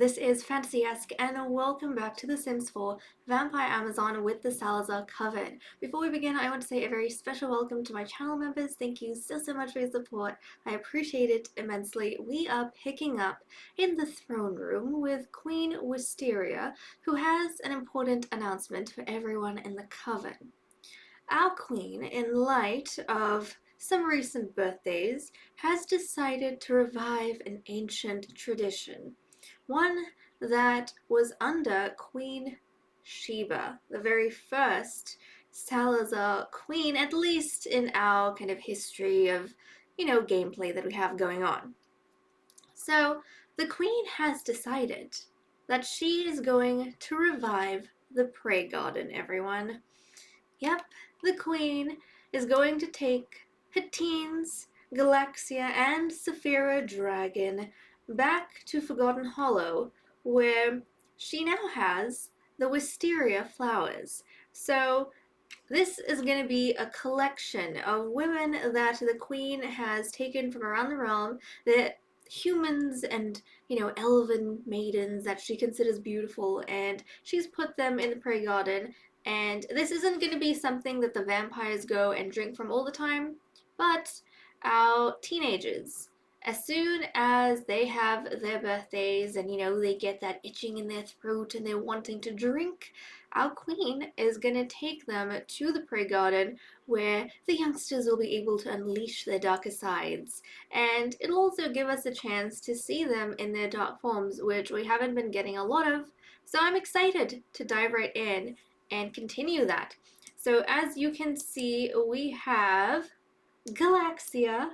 this is FantasyEsque and welcome back to The Sims 4 Vampire Amazon with the Salazar covered. Before we begin, I want to say a very special welcome to my channel members. Thank you so much for your support. I appreciate it immensely. We are picking up in the throne room with Queen Wisteria, who has an important announcement for everyone in the coven. Our queen, in light of some recent birthdays, has decided to revive an ancient tradition. One that was under Queen Sheba, the very first Salazar queen, at least in our kind of history of, gameplay that we have going on. So, the queen has decided that she is going to revive the Prey Garden, everyone. Yep, the queen is going to take Hateen's, Galaxia, and Saphira Dragon back to Forgotten Hollow, where she now has the wisteria flowers. So this is going to be a collection of women that the queen has taken from around the realm, that humans and, elven maidens that she considers beautiful, and she's put them in the Prey Garden. And this isn't going to be something that the vampires go and drink from all the time, but our teenagers, as soon as they have their birthdays and, they get that itching in their throat and they're wanting to drink, our queen is going to take them to the Prey Garden, where the youngsters will be able to unleash their darker sides. And it'll also give us a chance to see them in their dark forms, which we haven't been getting a lot of. So I'm excited to dive right in and continue that. So as you can see, we have Galaxia.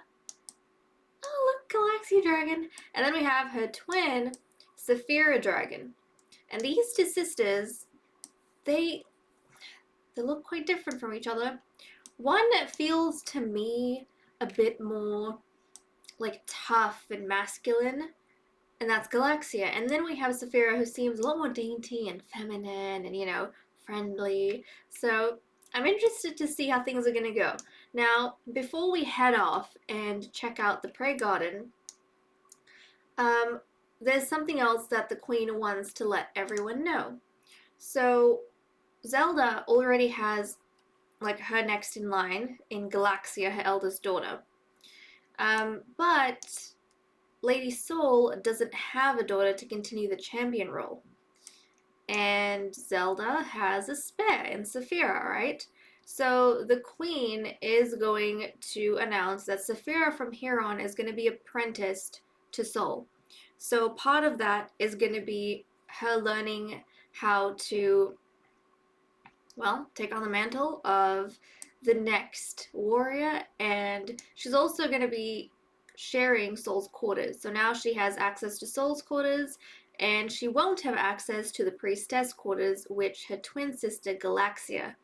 Oh, look, Galaxia Dragon. And then we have her twin, Saphira Dragon. And these two sisters, they look quite different from each other. One feels to me a bit more like tough and masculine, and that's Galaxia. And then we have Saphira, who seems a lot more dainty and feminine and, friendly. So I'm interested to see how things are going to go. Now, before we head off and check out the Prey Garden, there's something else that the Queen wants to let everyone know. So Zelda already has, like, her next in line in Galaxia, her eldest daughter. But Lady Soul doesn't have a daughter to continue the champion role. And Zelda has a spare in Saphira, right? So the queen is going to announce that Saphira from here on is going to be apprenticed to Soul. So part of that is going to be her learning how to, well, take on the mantle of the next warrior, and she's also going to be sharing Soul's quarters. So now she has access to Soul's quarters, and she won't have access to the priestess quarters, which her twin sister Galaxia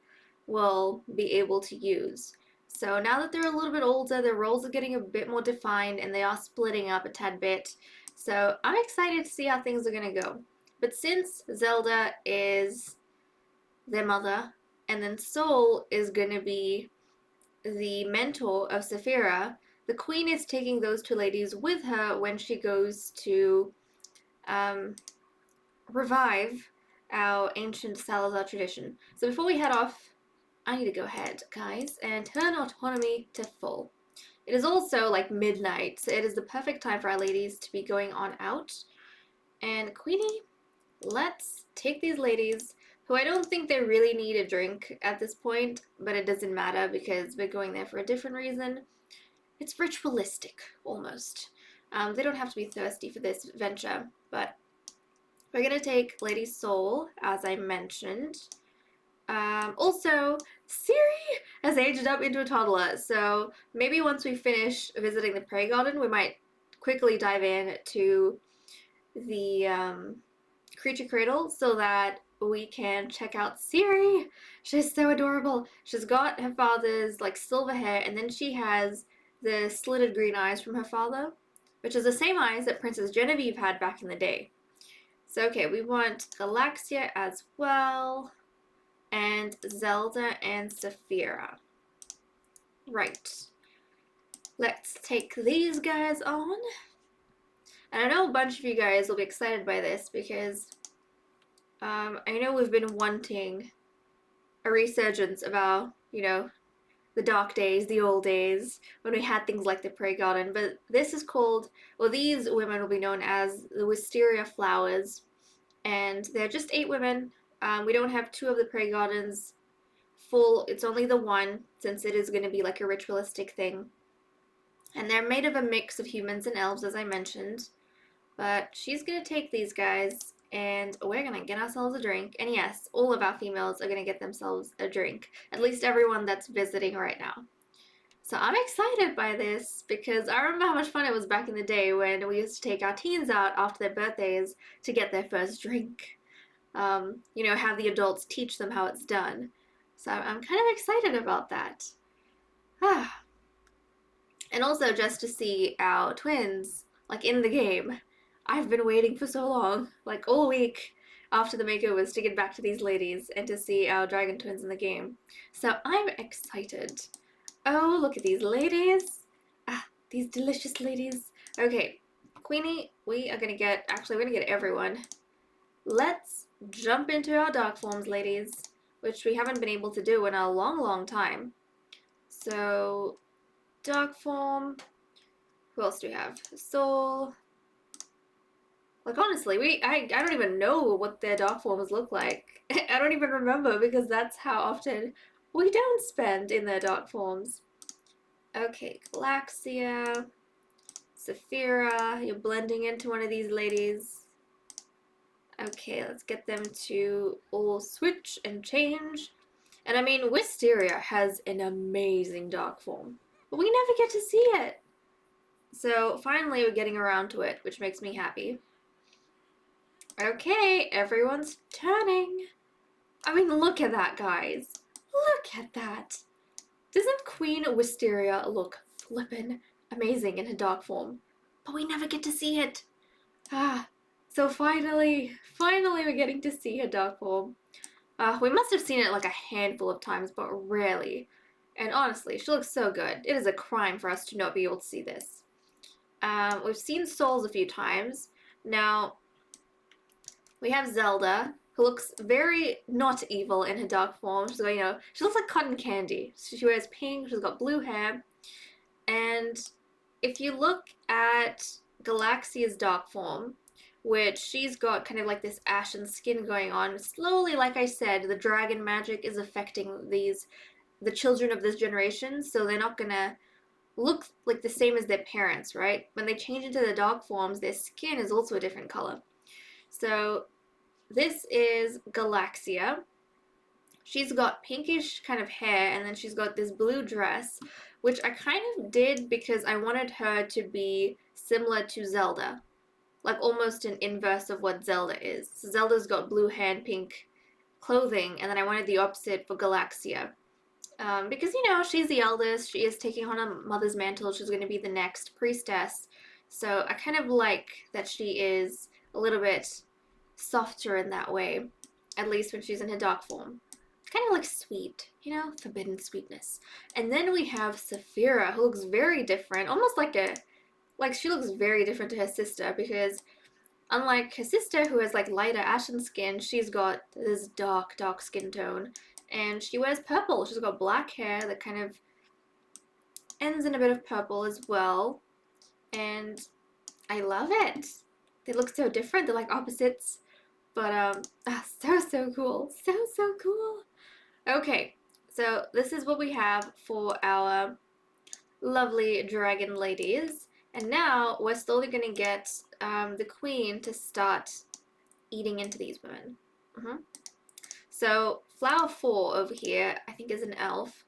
will be able to use. So now that they're a little bit older, their roles are getting a bit more defined, and they are splitting up a tad bit. So I'm excited to see how things are going to go. But since Zelda is their mother, and then Soul is going to be the mentor of Saphira, the queen is taking those two ladies with her when she goes to revive our ancient Salazar tradition. So before we head off, I need to go ahead, guys, and turn autonomy to full. It is also like midnight, so it is the perfect time for our ladies to be going on out. And Queenie, let's take these ladies, who I don't think they really need a drink at this point, but it doesn't matter because we're going there for a different reason. It's ritualistic, almost. They don't have to be thirsty for this venture, but we're going to take Lady Soul, as I mentioned. Also, Siri has aged up into a toddler, so maybe once we finish visiting the Prey Garden, we might quickly dive in to the Creature Cradle so that we can check out Siri. She's so adorable. She's got her father's, like, silver hair, and then she has the slitted green eyes from her father, which is the same eyes that Princess Genevieve had back in the day. So, okay, we want Galaxia as well, and Zelda and Saphira. Right. Let's take these guys on. And I know a bunch of you guys will be excited by this because I know we've been wanting a resurgence of our, the dark days, the old days, when we had things like the Prey Garden. But this is called, well, these women will be known as the Wisteria Flowers. And they're just 8 women. We don't have 2 of the Prey Gardens full, it's only the one, since it is going to be like a ritualistic thing. And they're made of a mix of humans and elves, as I mentioned. But she's going to take these guys, and we're going to get ourselves a drink. And yes, all of our females are going to get themselves a drink. At least everyone that's visiting right now. So I'm excited by this because I remember how much fun it was back in the day when we used to take our teens out after their birthdays to get their first drink. Have the adults teach them how it's done. So I'm kind of excited about that. And also just to see our twins, like in the game. I've been waiting for so long, like all week after the makeovers, to get back to these ladies and to see our dragon twins in the game. So I'm excited. Oh, look at these ladies. These delicious ladies. Okay, Queenie, we're gonna get everyone. Let's jump into our dark forms, ladies, which we haven't been able to do in a long, long time. So, dark form. Who else do we have? Soul. Like, honestly, I don't even know what their dark forms look like. I don't even remember because that's how often we don't spend in their dark forms. Okay, Galaxia, Saphira, you're blending into one of these ladies. Okay, let's get them to all switch and change. And I mean, Wisteria has an amazing dark form, but we never get to see it. So finally we're getting around to it, which makes me happy. Okay, everyone's turning. I mean, look at that, guys. Look at that. Doesn't Queen Wisteria look flippin' amazing in her dark form? But we never get to see it. So finally we're getting to see her dark form. We must have seen it like a handful of times, but rarely. And honestly, she looks so good. It is a crime for us to not be able to see this. We've seen Souls a few times. Now, we have Zelda, who looks very not evil in her dark form. So, she looks like cotton candy. She wears pink, she's got blue hair. And if you look at Galaxia's dark form, which she's got kind of like this ashen skin going on, slowly, like I said, the dragon magic is affecting the children of this generation, so they're not gonna look like the same as their parents, right? When they change into the dark forms, their skin is also a different color. So this is Galaxia. She's got pinkish kind of hair, and then she's got this blue dress, which I kind of did because I wanted her to be similar to Zelda. Like almost an inverse of what Zelda is. So Zelda's got blue hair and pink clothing, and then I wanted the opposite for Galaxia. Because, she's the eldest, she is taking on her mother's mantle, she's going to be the next priestess. So I kind of like that she is a little bit softer in that way, at least when she's in her dark form. Kind of like sweet, forbidden sweetness. And then we have Saphira, who looks very different, almost like she looks very different to her sister, because unlike her sister, who has like lighter ashen skin, she's got this dark skin tone, and she wears purple. She's got black hair that kind of ends in a bit of purple as well, and I love it. They look so different. They're like opposites, but so cool. So cool. Okay, so this is what we have for our lovely dragon ladies. And now we're slowly going to get the queen to start eating into these women. So flower 4 over here, I think, is an elf.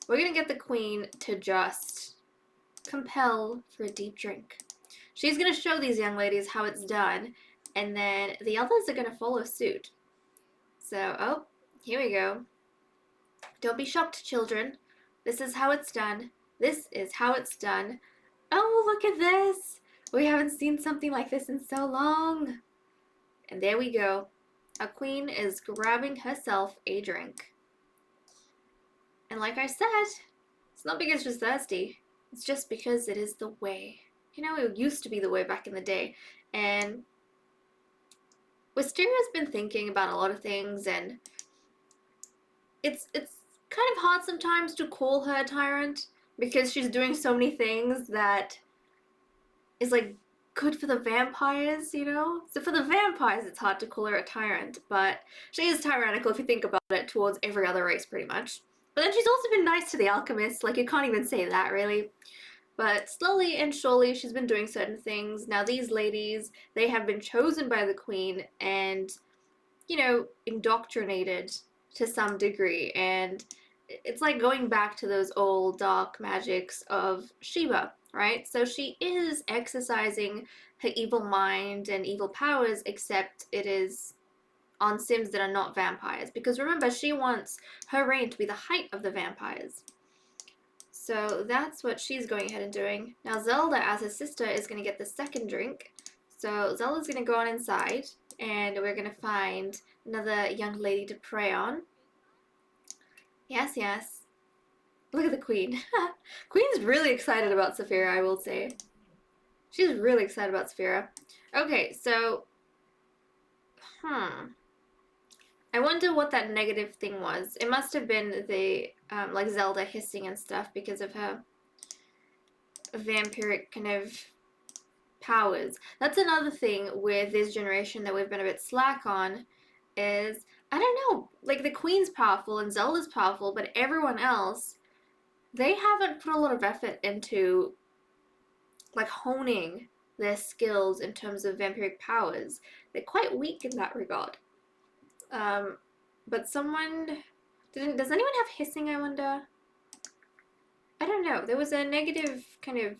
We're going to get the queen to just compel for a deep drink. She's going to show these young ladies how it's done, and then the others are going to follow suit. So, here we go. Don't be shocked, children. This is how it's done. This is how it's done. Oh, look at this! We haven't seen something like this in so long. And there we go. A queen is grabbing herself a drink. And like I said, it's not because she's thirsty. It's just because it is the way. you know, it used to be the way back in the day. And Wisteria's been thinking about a lot of things, and it's kind of hard sometimes to call her a tyrant because she's doing so many things that is like good for the vampires, you know? So for the vampires, it's hard to call her a tyrant, but she is tyrannical if you think about it towards every other race, pretty much. But then she's also been nice to the alchemists, like you can't even say that, really. But slowly and surely, she's been doing certain things. Now, these ladies, they have been chosen by the queen and, you know, indoctrinated to some degree. And it's like going back to those old dark magics of Sheba, right? So she is exercising her evil mind and evil powers, except it is on Sims that are not vampires. Because remember, she wants her reign to be the height of the vampires. So that's what she's going ahead and doing. Now Zelda, as her sister, is going to get the second drink. So Zelda's going to go on inside, and we're going to find another young lady to prey on. Yes, yes. Look at the queen. Queen's really excited about Saphira, I will say. She's really excited about Saphira. Okay, so... I wonder what that negative thing was. It must have been the, like, Zelda hissing and stuff because of her vampiric kind of powers. That's another thing with this generation that we've been a bit slack on is, I don't know, like the Queen's powerful and Zelda's powerful, but everyone else, they haven't put a lot of effort into like honing their skills in terms of vampiric powers. They're quite weak in that regard. But someone didn't. Does anyone have hissing, I wonder? I don't know. There was a negative kind of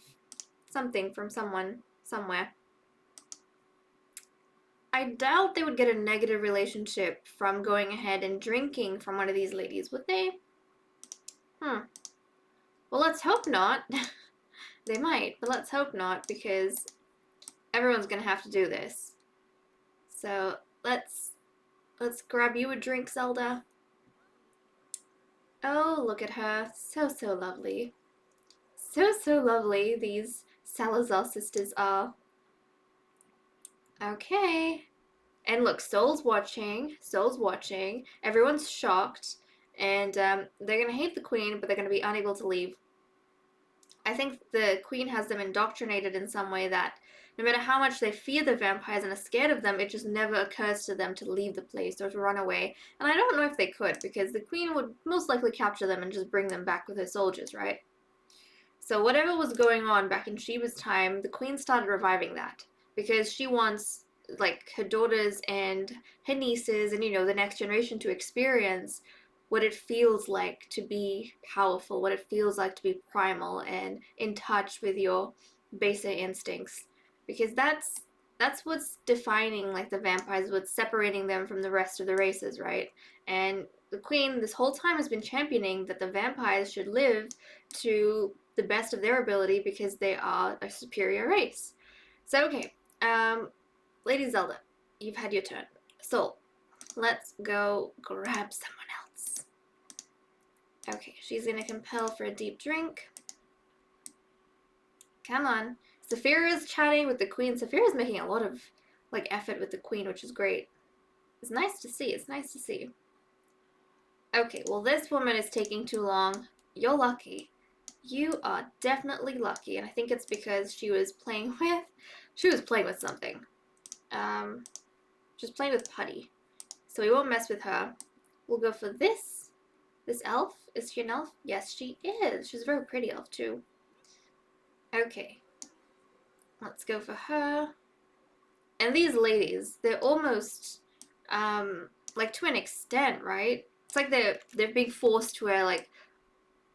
something from someone somewhere. I doubt they would get a negative relationship from going ahead and drinking from one of these ladies, would they? Well, let's hope not. They might, but let's hope not, because everyone's gonna have to do this. So let's grab you a drink, Zelda. Oh, look at her. So, so lovely. So, so lovely, these Salazar sisters are. Okay. And look, Soul's watching. Soul's watching. Everyone's shocked. And they're going to hate the queen, but they're going to be unable to leave. I think the queen has them indoctrinated in some way that no matter how much they fear the vampires and are scared of them, it just never occurs to them to leave the place or to run away. And I don't know if they could, because the queen would most likely capture them and just bring them back with her soldiers, right? So whatever was going on back in Sheba's time, the queen started reviving that because she wants like her daughters and her nieces and, you know, the next generation to experience what it feels like to be powerful, what it feels like to be primal and in touch with your baser instincts, because that's what's defining like the vampires, what's separating them from the rest of the races, right? And the queen this whole time has been championing that the vampires should live to the best of their ability because they are a superior race. So okay, Lady Zelda, you've had your turn. So let's go grab someone else. Okay, she's gonna compel for a deep drink. Come on. Saphira's chatting with the queen. Saphira's making a lot of like effort with the queen, which is great. It's nice to see. It's nice to see. Okay, well this woman is taking too long. You're lucky. You are definitely lucky, and I think it's because she was playing with something. She's playing with putty. So we won't mess with her. We'll go for this. This elf? Is she an elf? Yes, she is. She's a very pretty elf, too. Okay. Let's go for her. And these ladies, they're almost, like to an extent, right? It's like they're being forced to wear, like,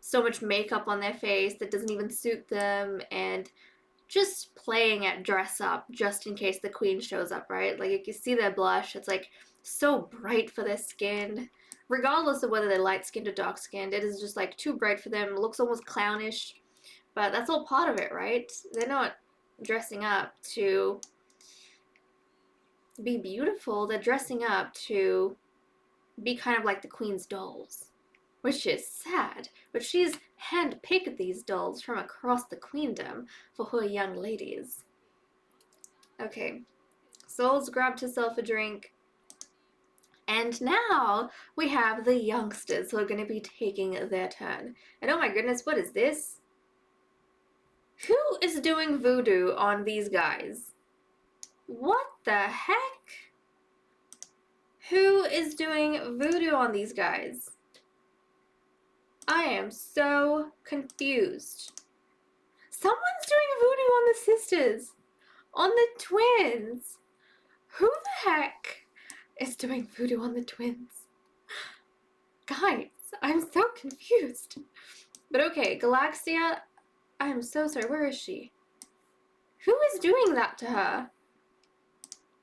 so much makeup on their face that doesn't even suit them, and just playing at dress up just in case the queen shows up, right? Like, you can see their blush. It's, like, so bright for their skin. Regardless of whether they're light-skinned or dark-skinned, it is just, like, too bright for them. It looks almost clownish. But that's all part of it, right? They're not dressing up to be beautiful. They're dressing up to be kind of like the queen's dolls. which is sad, but she's handpicked these dolls from across the queendom for her young ladies. Okay, Soul's grabbed herself a drink, and now we have the youngsters who are going to be taking their turn. And oh my goodness, what is this? Who is doing voodoo on these guys? What the heck? Who is doing voodoo on these guys? I am so confused. Someone's doing voodoo on the sisters. On the twins. Who the heck is doing voodoo on the twins? Guys, I'm so confused. But okay, Galaxia, I'm so sorry. Where is she? Who is doing that to her?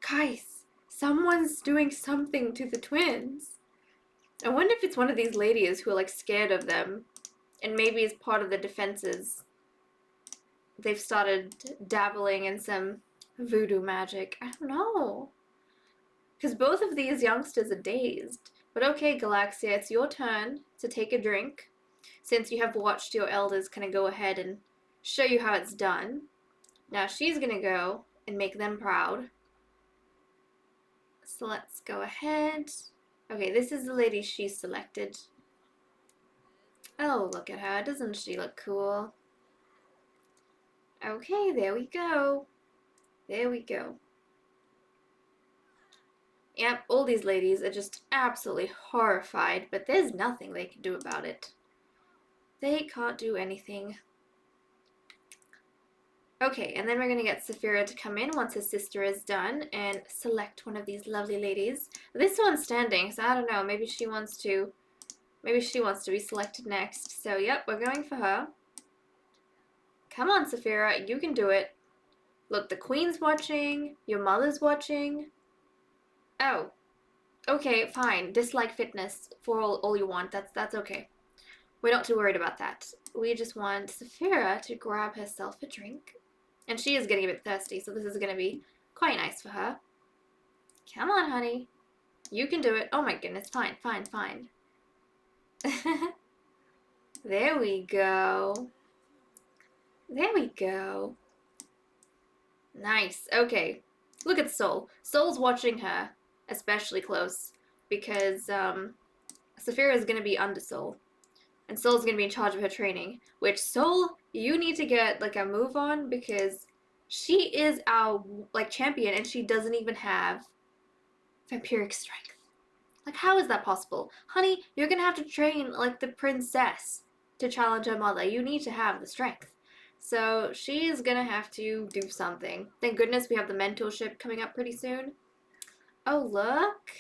Guys, someone's doing something to the twins. I wonder if it's one of these ladies who are like scared of them, and maybe as part of the defenses, they've started dabbling in some voodoo magic. I don't know. Because both of these youngsters are dazed. But okay, Galaxia, it's your turn to take a drink. Since you have watched your elders kind of go ahead and show you how it's done. Now she's going to go and make them proud. So let's go ahead. Okay, this is the lady she selected. Oh, look at her. Doesn't she look cool? Okay, there we go. There we go. Yep, all these ladies are just absolutely horrified, but there's nothing they can do about it. They can't do anything. Okay, and then we're going to get Saphira to come in once her sister is done and select one of these lovely ladies. This one's standing, so I don't know, maybe she wants to be selected next. So, yep, we're going for her. Come on, Saphira, you can do it. Look, the queen's watching, your mother's watching. Oh, okay, fine. Dislike fitness for all you want. That's okay. We're not too worried about that. We just want Saphira to grab herself a drink. And she is getting a bit thirsty, so this is going to be quite nice for her. Come on, honey. You can do it. Oh my goodness. Fine, fine, fine. There we go. There we go. Nice. Okay. Look at Soul. Soul's watching her especially close because Saphira is going to be under Soul. And Soul's going to be in charge of her training. Which, Soul, you need to get, like, a move on because she is our, like, champion and she doesn't even have vampiric strength. Like, how is that possible? Honey, you're going to have to train, like, the princess to challenge her mother. You need to have the strength. So, she's going to have to do something. Thank goodness we have the mentorship coming up pretty soon. Oh, look.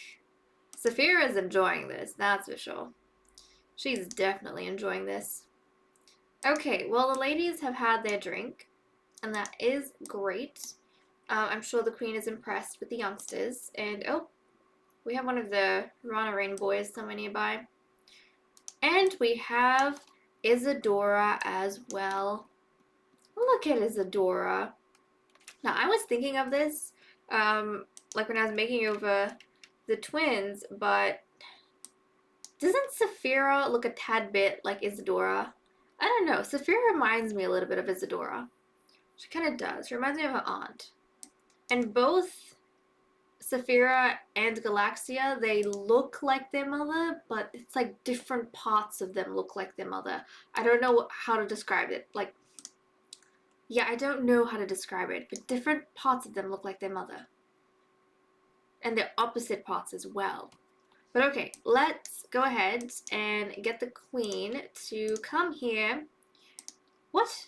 Saphira's enjoying this, that's for sure. She's definitely enjoying this. Okay, well, the ladies have had their drink, and that is great. I'm sure the queen is impressed with the youngsters. And, oh, we have one of the Rana Rain boys somewhere nearby. And we have Isadora as well. Look at Isadora. Now, I was thinking of this, like when I was making over the twins, but doesn't Saphira look a tad bit like Isadora? I don't know. Saphira reminds me a little bit of Isadora. She kind of does. She reminds me of her aunt. And both Saphira and Galaxia, they look like their mother, but it's like different parts of them look like their mother. I don't know how to describe it. Like, yeah, I don't know how to describe it, but different parts of them look like their mother. And they're opposite parts as well. But okay, let's go ahead and get the queen to come here. What?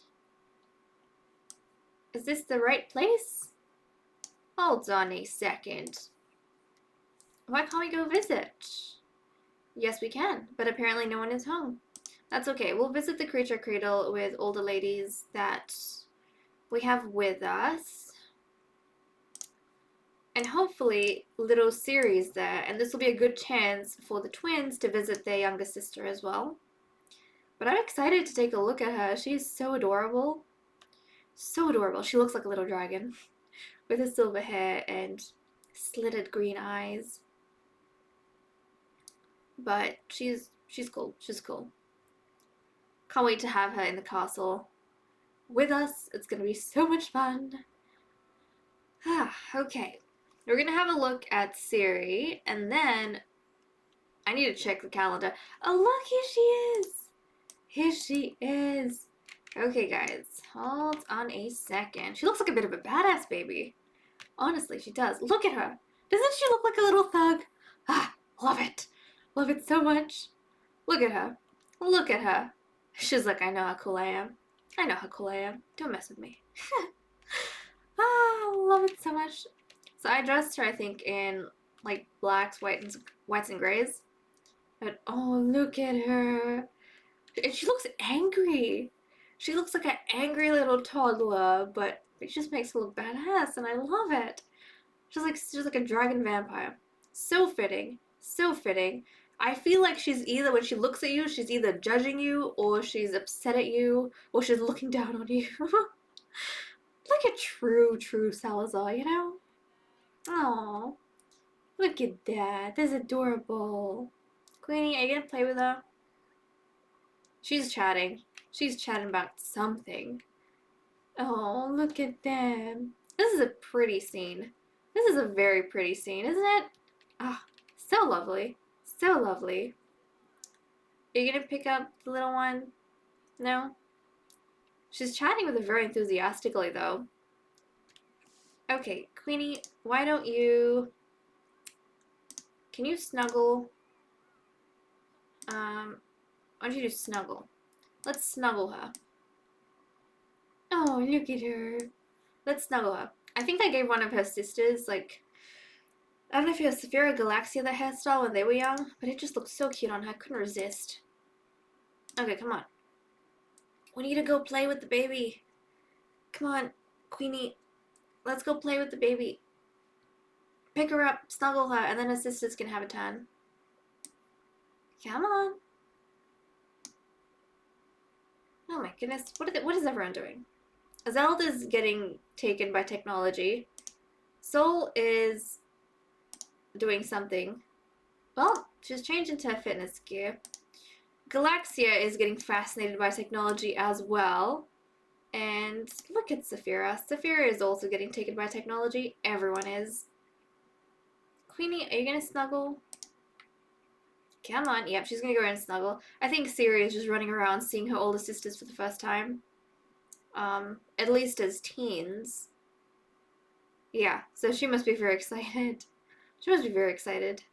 Is this the right place? Hold on a second. Why can't we go visit? Yes, we can, but apparently no one is home. That's okay. We'll visit the creature cradle with all the ladies that we have with us. And hopefully little Siri's there, and this will be a good chance for the twins to visit their younger sister as well. But I'm excited to take a look at her. She's so adorable. So adorable. She looks like a little dragon with her silver hair and slitted green eyes. But she's She's cool. She's cool. Can't wait to have her in the castle with us. It's gonna be so much fun. Okay. We're gonna have a look at Siri, and then I need to check the calendar. Oh, look, here she is. Here she is. Okay, guys, hold on a second. She looks like a bit of a badass baby. Honestly, she does. Look at her. Doesn't she look like a little thug? Love it. Love it so much. Look at her. Look at her. She's like, I know how cool I am. I know how cool I am. Don't mess with me. Love it so much. So I dressed her, I think, in like blacks, whites, and grays. But oh, look at her. And she looks angry. She looks like an angry little toddler, but it just makes her look badass, and I love it. She's like a dragon vampire. So fitting. So fitting. I feel like she's either, when she looks at you, she's either judging you, or she's upset at you, or she's looking down on you. Like a true Salazar, you know? Aww. Look at that. That's adorable. Queenie, are you gonna play with her? She's chatting. She's chatting about something. Oh, look at them. This is a pretty scene. This is a very pretty scene, isn't it? Ah, so lovely. So lovely. Are you gonna pick up the little one? No? She's chatting with her very enthusiastically, though. Okay, Queenie, why don't you... Can you snuggle? Why don't you just snuggle? Let's snuggle her. Oh, look at her. Let's snuggle her. I think I gave one of her sisters, like... I don't know if it was Saphira Galaxia, the hairstyle, when they were young, but it just looked so cute on her. I couldn't resist. Okay, come on. We need to go play with the baby. Come on, Queenie. Let's go play with the baby. Pick her up, snuggle her, and then her sisters can have a turn. Come on. Oh my goodness. What is everyone doing? Zelda's getting taken by technology. Soul is doing something. Well, she's changed into her fitness gear. Galaxia is getting fascinated by technology as well. And look at Saphira. Saphira is also getting taken by technology. Everyone is. Queenie, are you gonna snuggle? Come on. Yep, she's gonna go and snuggle. I think Siri is just running around seeing her older sisters for the first time. At least as teens. Yeah, so she must be very excited. She must be very excited.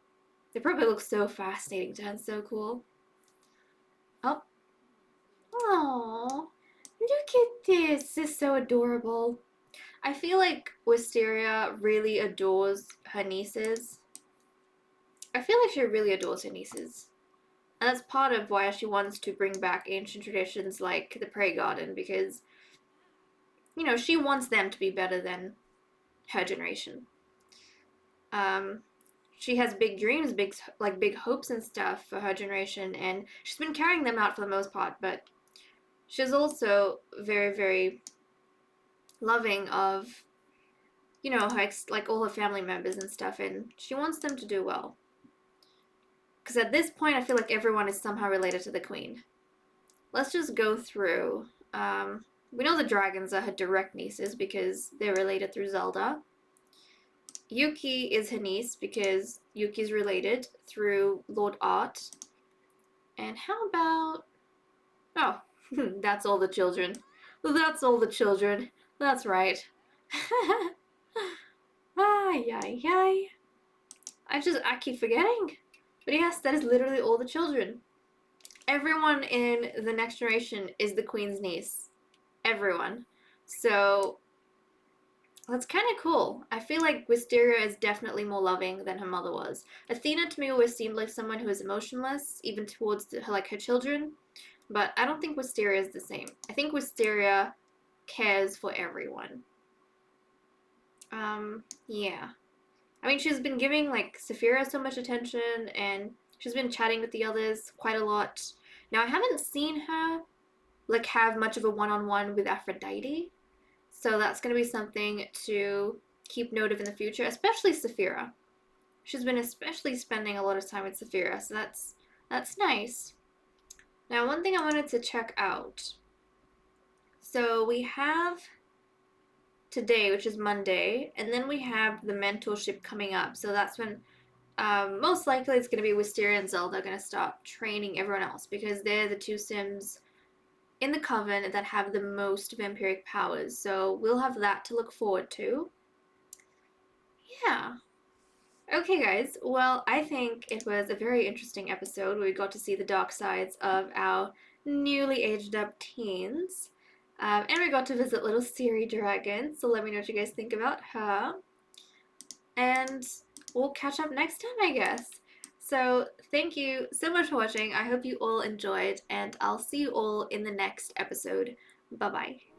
They probably look so fascinating to her and so cool. Oh. Aww. Look at this. This is so adorable. I feel like Wisteria really adores her nieces. I feel like she really adores her nieces. And that's part of why she wants to bring back ancient traditions like the Prey Garden, because, you know, she wants them to be better than her generation. She has big dreams, big hopes and stuff for her generation, and she's been carrying them out for the most part, but she's also very loving of, you know, her like all her family members and stuff, and she wants them to do well. Because at this point, I feel like everyone is somehow related to the queen. Let's just go through. We know the dragons are her direct nieces because they're related through Zelda. Yuki is her niece because Yuki's related through Lord Art. And how about... Oh, that's all the children. That's all the children. That's right. Ay. I keep forgetting. But yes, that is literally all the children. Everyone in the next generation is the queen's niece. Everyone. So... that's kind of cool. I feel like Wisteria is definitely more loving than her mother was. Athena to me always seemed like someone who is emotionless, even towards her children. But I don't think Wisteria is the same. I think Wisteria cares for everyone. Yeah. I mean, she's been giving, like, Saphira so much attention, and she's been chatting with the others quite a lot. Now, I haven't seen her, like, have much of a one-on-one with Aphrodite. So that's going to be something to keep note of in the future, especially Saphira. She's been especially spending a lot of time with Saphira, so that's That's nice. Now, one thing I wanted to check out. So we have today, which is Monday, and then we have the mentorship coming up. So that's when most likely it's going to be Wisteria and Zelda going to start training everyone else because they're the two Sims in the Coven that have the most vampiric powers. So we'll have that to look forward to. Yeah. Okay, guys. Well, I think it was a very interesting episode where we got to see the dark sides of our newly aged up teens. And we got to visit little Siri Dragon, so let me know what you guys think about her. And we'll catch up next time, I guess. So, thank you so much for watching. I hope you all enjoyed, and I'll see you all in the next episode. Bye bye.